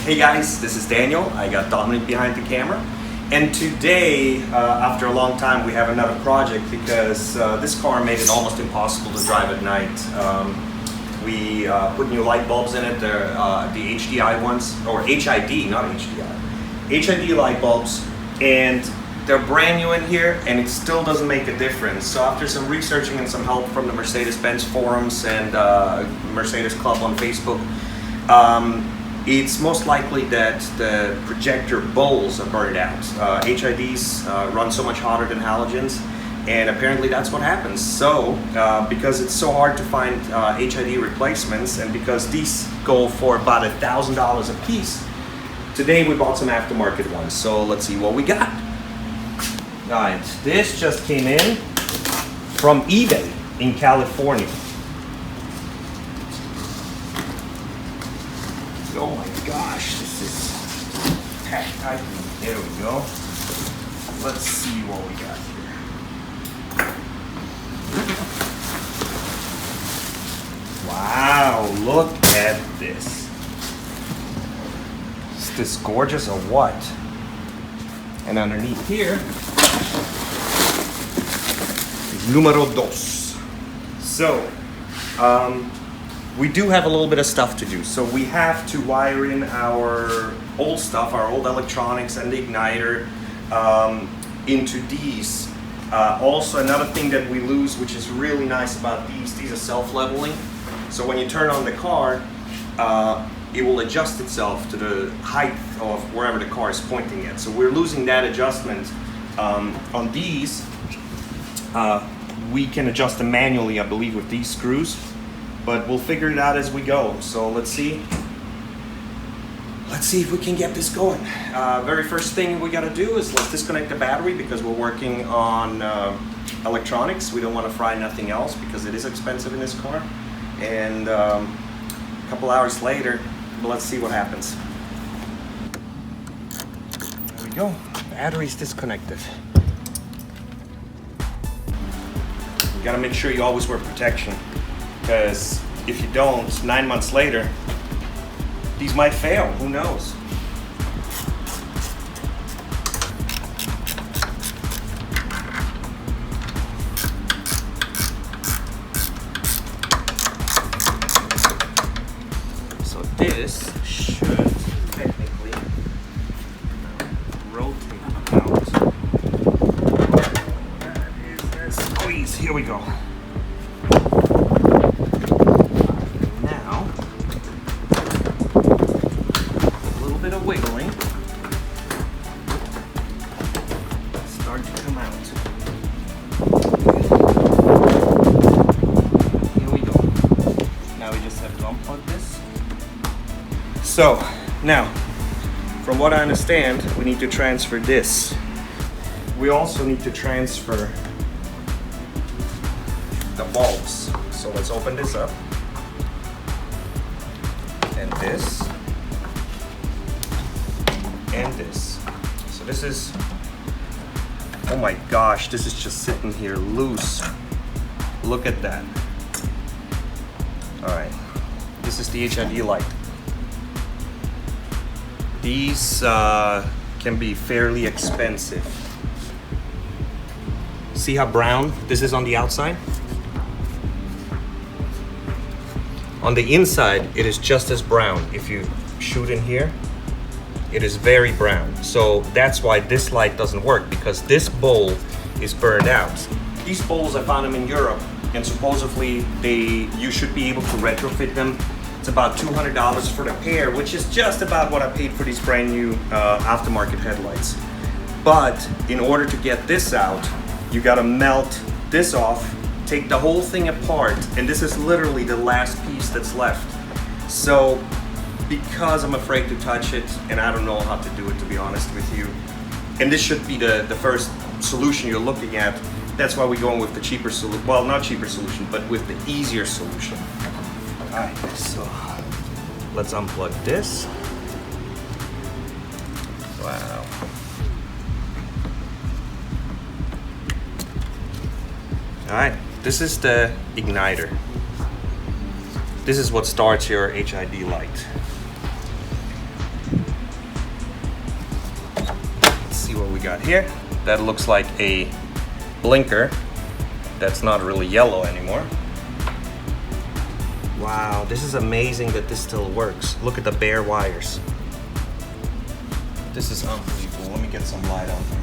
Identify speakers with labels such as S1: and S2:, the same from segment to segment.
S1: Hey guys, this is Daniel. I got Dominic behind the camera. And today, after a long time, we have another project because this car made it almost impossible to drive at night. We put new light bulbs in it, the HDI ones, or HID, not HDI. HID light bulbs, and they're brand new in here, and it still doesn't make a difference. So after some researching and some help from the Mercedes-Benz forums and Mercedes Club on Facebook, it's most likely that the projector bowls are burned out. HIDs run so much hotter than halogens, and apparently that's what happens. So, because it's so hard to find HID replacements, and because these go for about $1,000 a piece, today we bought some aftermarket ones. So let's see what we got. Alright, this just came in from eBay in California. Oh my gosh, this is packed tightly. There we go. Let's see what we got here. Wow, look at this. Is this gorgeous or what? And underneath here is numero dos. So, we do have a little bit of stuff to do. So we have to wire in our old stuff, our old electronics and the igniter into these. Also another thing that we lose, which is really nice about these are self-leveling. So when you turn on the car, it will adjust itself to the height of wherever the car is pointing at. So we're losing that adjustment. On these, we can adjust them manually, I believe, with these screws. But we'll figure it out as we go. So let's see if we can get this going. Very first thing we gotta do is let's disconnect the battery because we're working on electronics. We don't want to fry nothing else because it is expensive in this car. And a couple hours later, let's see what happens. There we go, battery's disconnected. You gotta make sure you always wear protection, because if you don't, 9 months later, these might fail, who knows? So this should technically rotate out. That is a squeeze, here we go. Wiggling, start to come out. Here we go. Now we just have to unplug this. So now, from what I understand, we need to transfer this. We also need to transfer the bulbs. So let's open this up. And this. And this. So this is, oh my gosh, this is just sitting here loose. Look at that. All right, this is the HID light. These can be fairly expensive. See how brown this is on the outside? On the inside, it is just as brown. If you shoot in here, it is very brown. So that's why this light doesn't work, because this bowl is burned out. These bowls, I found them in Europe, and supposedly you should be able to retrofit them. It's about $200 for the pair, which is just about what I paid for these brand new aftermarket headlights. But in order to get this out, you gotta melt this off, take the whole thing apart, and this is literally the last piece that's left. So, because I'm afraid to touch it, and I don't know how to do it, to be honest with you, and this should be the first solution you're looking at, that's why we're going with the cheaper solution. Well, not cheaper solution, but with the easier solution. Alright, so let's unplug this. Wow. Alright, this is the igniter. This is what starts your HID light. got here. That looks like a blinker that's not really yellow anymore. Wow, this is amazing that this still works. Look at the bare wires. This is unbelievable. Let me get some light on here.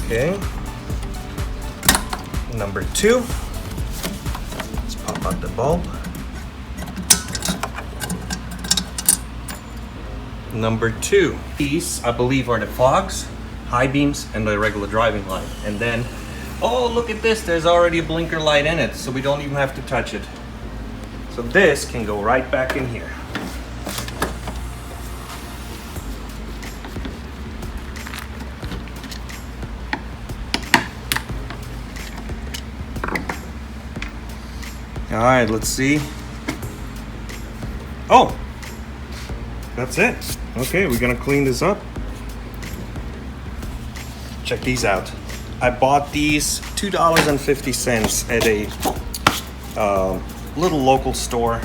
S1: Okay. Number 2. Let's pop out the bulb. Number 2. These, I believe, are the fogs, high beams, and the regular driving light. And then, oh, look at this. There's already a blinker light in it, so we don't even have to touch it. So this can go right back in here. All right, let's see. Oh, that's it. Okay, we're gonna clean this up. Check these out. I bought these $2.50 at a little local store.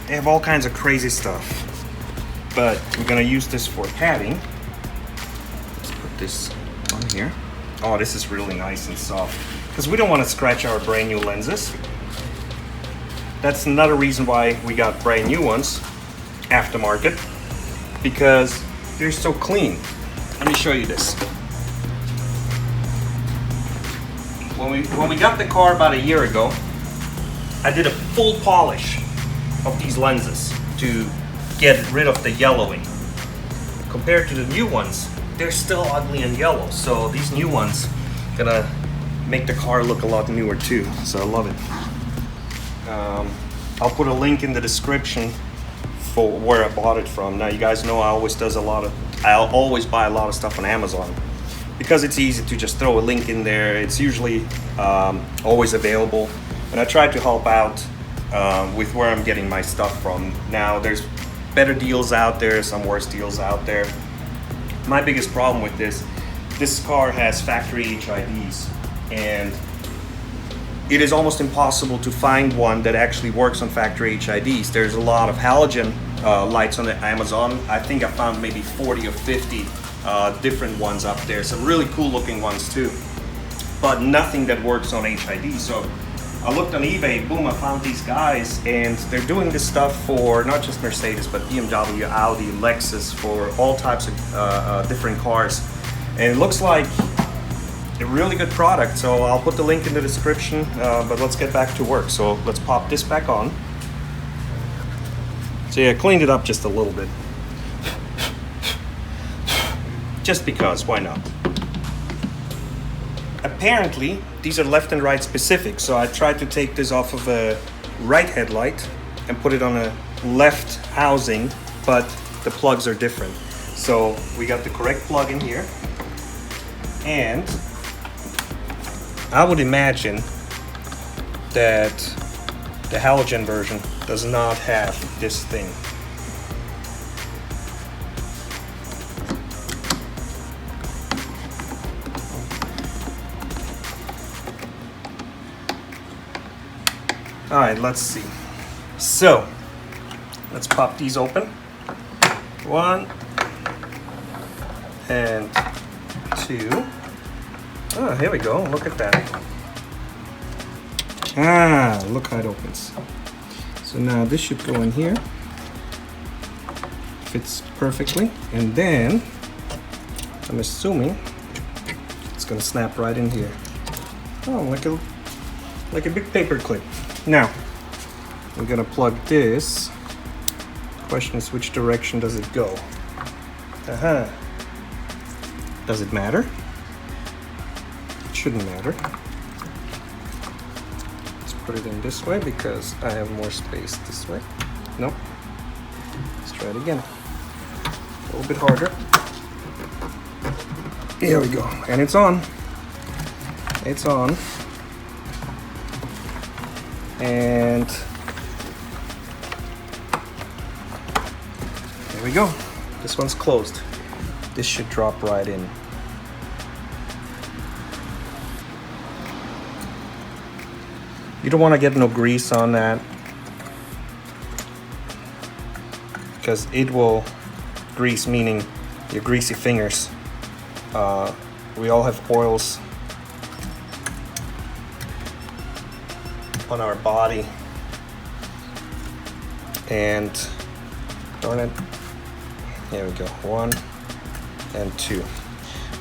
S1: They have all kinds of crazy stuff, but we're gonna use this for padding. Let's put this on here. Oh, this is really nice and soft because we don't want to scratch our brand new lenses. That's another reason why we got brand new ones, aftermarket, because they're so clean. Let me show you this. When we got the car about a year ago, I did a full polish of these lenses to get rid of the yellowing. Compared to the new ones, they're still ugly and yellow. So these new ones gonna make the car look a lot newer too. So I love it. I'll put a link in the description for where I bought it from. Now you guys know I'll always buy a lot of stuff on Amazon because it's easy to just throw a link in there. It's usually always available, and I try to help out with where I'm getting my stuff from. Now there's better deals out there, some worse deals out there. My biggest problem with this car has factory HIDs, and it is almost impossible to find one that actually works on factory HIDs. There's a lot of halogen lights on the Amazon. I think I found maybe 40 or 50 different ones up there. Some really cool looking ones too, but nothing that works on HID. So I looked on eBay, boom, I found these guys, and they're doing this stuff for not just Mercedes, but BMW, Audi, Lexus, for all types of different cars. And it looks like a really good product, so I'll put the link in the description, but let's get back to work. So let's pop this back on. So yeah, I cleaned it up just a little bit. Just because, why not? Apparently, these are left and right specific, so I tried to take this off of a right headlight and put it on a left housing, but the plugs are different. So we got the correct plug in here, and I would imagine that the halogen version does not have this thing. All right, let's see. So let's pop these open. 1 and 2. Oh, here we go. Look at that. Ah, look how it opens. So now this should go in here. Fits perfectly. And then I'm assuming it's gonna snap right in here. Oh, like a big paper clip. Now we're gonna plug this. Question is, which direction does it go? Does it matter? Shouldn't matter. Let's put it in this way because I have more space this way. Nope. Let's try it again. A little bit harder. Here we go. And it's on. It's on. And there we go. This one's closed. This should drop right in. You don't want to get no grease on that.
S2: because it will grease, meaning your greasy fingers. We all have oils on our body, and darn it, here we go, 1 and 2.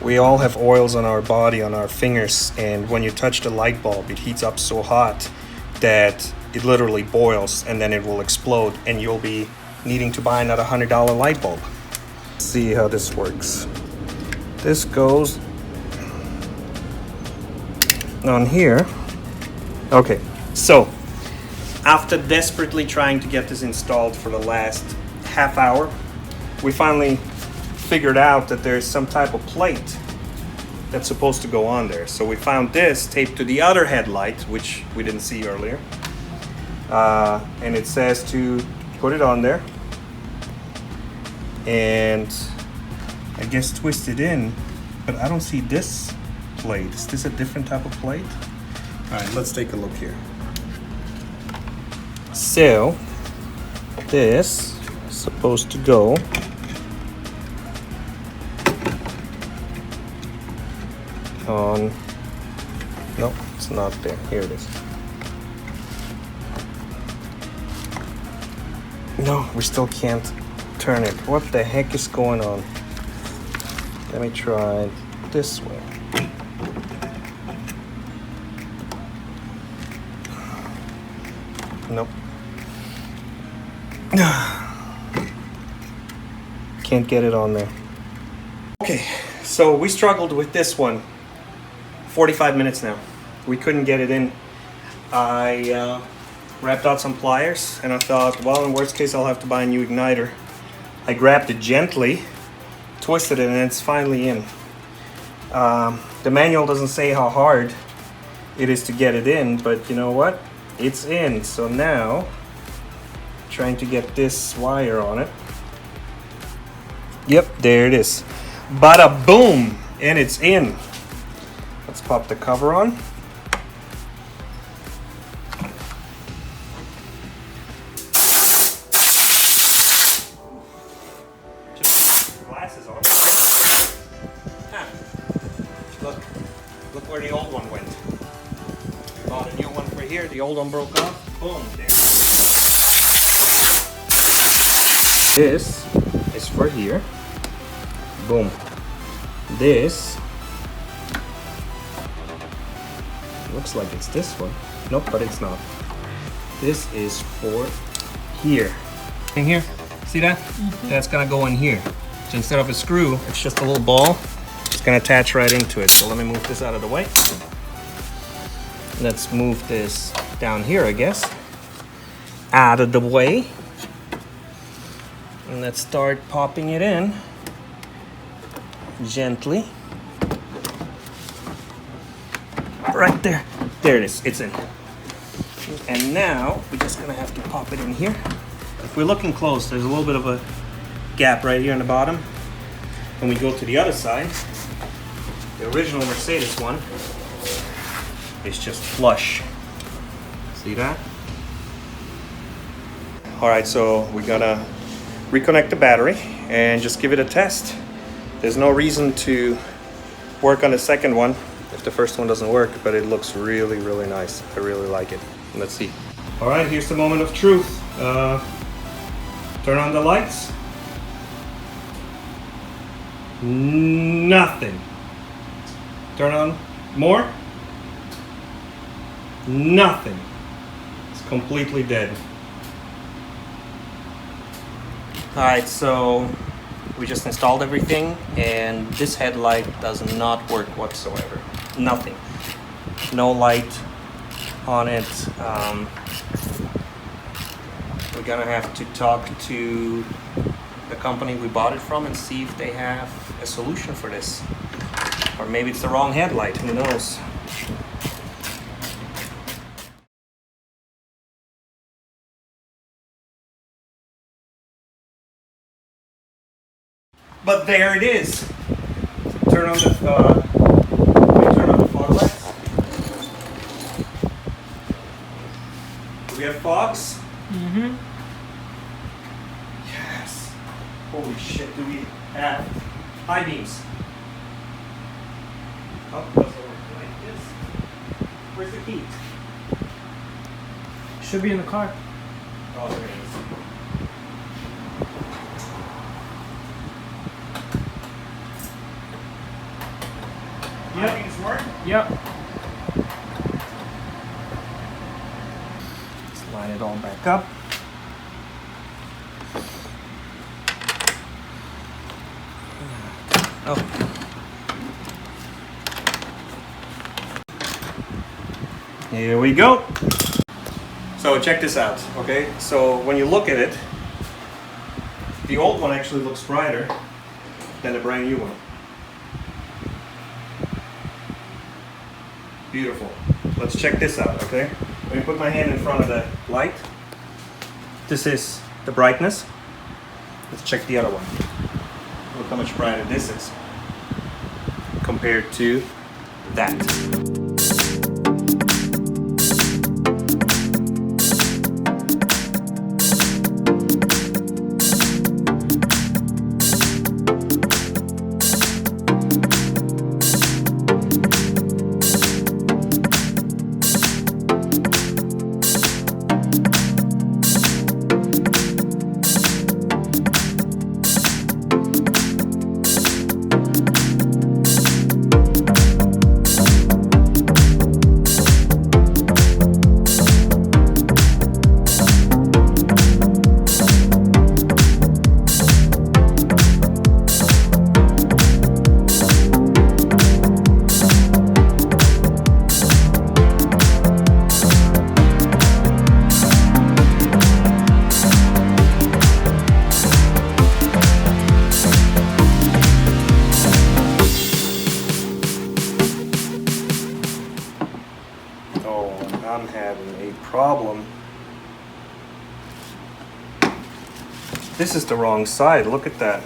S2: We all have oils on our body, on our fingers, and when you touch the light bulb, it heats up so hot that it literally boils, and then it will explode, and you'll be needing to buy another $100 light bulb. Let's see how this works. This goes on here. Okay, so after desperately trying to get this installed for the last half hour, we finally figured out that there's some type of plate that's supposed to go on there. So we found this taped to the other headlight, which we didn't see earlier. And it says to put it on there and I guess twist it in, but I don't see this plate. Is this a different type of plate? All right, let's take a look here. So this is supposed to go on, no, it's not there. Here it is. No, we still can't turn it. What the heck is going on? Let me try it this way. Nope. Can't get it on there. Okay, so we struggled with this one 45 minutes now. We couldn't get it in. I wrapped out some pliers and I thought, well, in worst case I'll have to buy a new igniter. I grabbed it gently, twisted it, and it's finally in. The manual doesn't say how hard it is to get it in, but you know what? It's in. So now, trying to get this wire on it. Yep, there it is. Bada boom! And it's in. Let's pop the cover on. Glasses on. Ah. Look where the old one went. We bought a new one for here. The old one broke off. Boom, there. This is for here. Boom. This looks like it's this one. Nope, but it's not. This is for here. In here, see that? Mm-hmm. That's gonna go in here. So instead of a screw, it's just a little ball. It's gonna attach right into it. So let me move this out of the way. Let's move this down here, I guess. Out of the way. And let's start popping it in gently. Right there. There it is. It's in. And now we're just gonna have to pop it in here. If we're looking close, there's a little bit of a gap right here on the bottom. When we go to the other side, the original Mercedes one is just flush. See that? All right, so we're gonna reconnect the battery and just give it a test. There's no reason to work on the second one if the first one doesn't work, but it looks really, really nice. I really like it. Let's see. All right, here's the moment of truth. Turn on the lights. Nothing. Turn on more. Nothing. It's completely dead. All right, so we just installed everything and this headlight does not work whatsoever. Nothing. No light on it. We're gonna have to talk to the company we bought it from and see if they have a solution for this. Or maybe it's the wrong headlight, who knows? But there it is. Turn on the fog lights. Do we have fogs? Mm-hmm. Yes. Holy shit, do we have high beams? How does it work like this? Where's the key?
S3: Should be in the car.
S2: Oh, there it is.
S3: Yep.
S2: High beams work?
S3: Yep.
S2: Let's line it all back up. Oh. Here we go. So check this out, okay? So when you look at it, the old one actually looks brighter than the brand new one. Beautiful. Let's check this out, okay? Let me put my hand in front of the light. This is the brightness. Let's check the other one. Look how much brighter this is compared to that. I'm having a problem. This is the wrong side, look at that.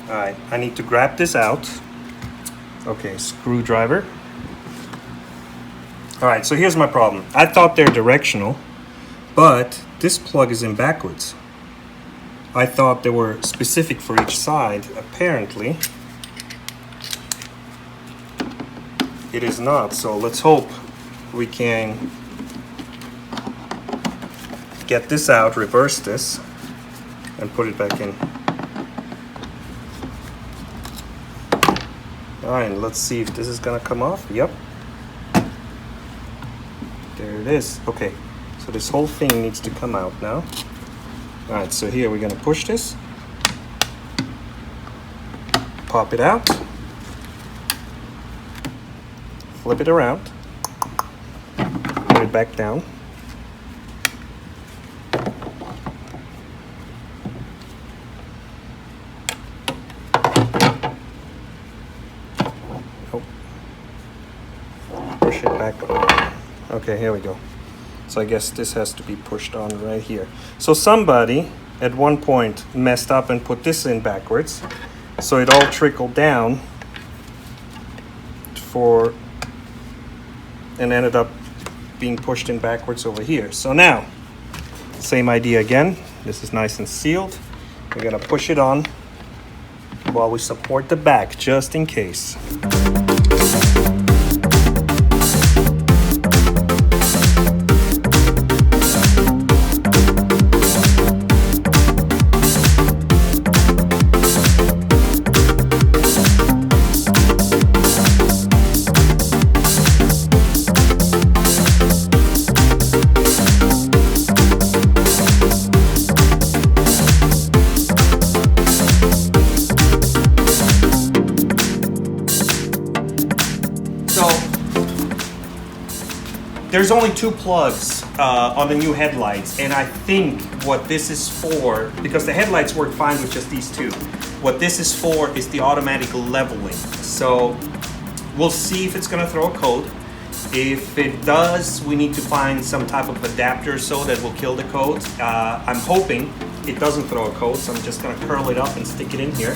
S2: Alright, I need to grab this out. Okay, screwdriver. Alright, so here's my problem. I thought they're directional, but this plug is in backwards. I thought they were specific for each side. Apparently, it is not. So let's hope we can get this out, reverse this, and put it back in. Alright, let's see if this is gonna come off. Yep. There it is. Okay, so this whole thing needs to come out now. Alright, so here we're gonna push this, pop it out, flip it around, put it back down. Oh. Push it back on. Okay, here we go. So I guess this has to be pushed on right here. So somebody at one point messed up and put this in backwards. So it all trickled down and ended up being pushed in backwards over here. So now, same idea again. This is nice and sealed. We're gonna push it on while we support the back, just in case. There's only two plugs on the new headlights, and I think what this is for, because the headlights work fine with just these two, what this is for is the automatic leveling. So we'll see if it's gonna throw a code. If it does, we need to find some type of adapter so that will kill the code. I'm hoping it doesn't throw a code, so I'm just gonna curl it up and stick it in here.